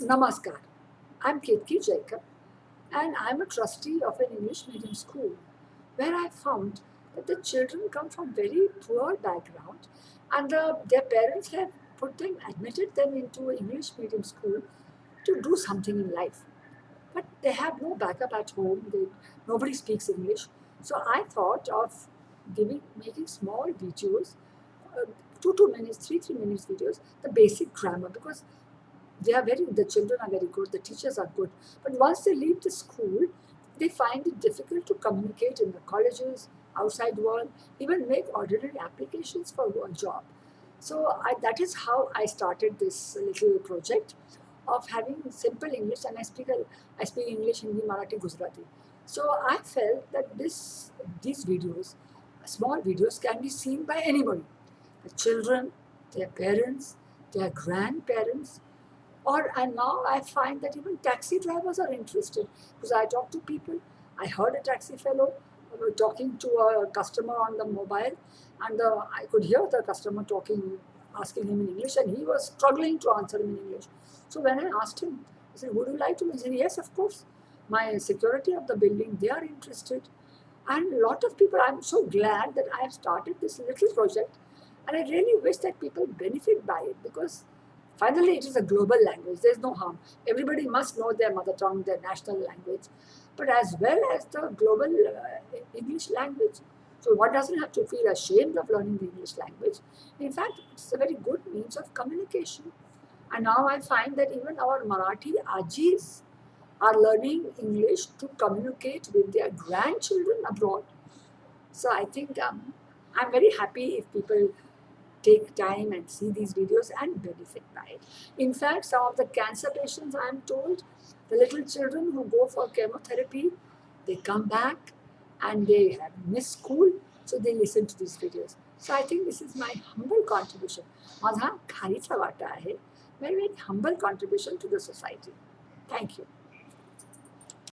Namaskar. I'm Ketki Jacob and I'm a trustee of an English medium school where I found that the children come from very poor background and their parents have admitted them into English medium school to do something in life. But they have no backup at home. Nobody speaks English. So I thought of making small videos, uh, 2 minutes, 3 minutes videos, the basic grammar because the children are very good, the teachers are good. But once they leave the school, they find it difficult to communicate in the colleges, outside world, even make ordinary applications for a job. That is how I started this little project of having simple English, and I speak English, Hindi, Marathi, Gujarati. So I felt that these videos, small videos, can be seen by anybody, the children, their parents, their grandparents, or and now I find that even taxi drivers are interested because I talk to people. I heard a taxi fellow talking to a customer on the mobile, and I could hear the customer talking, asking him in English, and he was struggling to answer him in English. So when I asked him, I said, "Would you like to?" He said, "Yes, of course. My security of the building, they are interested." And a lot of people, I'm so glad that I have started this little project, and I really wish that people benefit by it because finally it is a global language. There's no harm. Everybody must know their mother tongue, their national language, but as well as the global English language. So one doesn't have to feel ashamed of learning the English language. In fact, it's a very good means of communication. And now I find that even our Marathi Ajis are learning English to communicate with their grandchildren abroad. So I think I'm very happy if people take time and see these videos and benefit by it. In fact, some of the cancer patients, I'm told, the little children who go for chemotherapy, they come back and they have missed school, so they listen to these videos. So I think this is my humble contribution. माझा खारीचा वाटा आहे. Very, very humble contribution to the society. Thank you.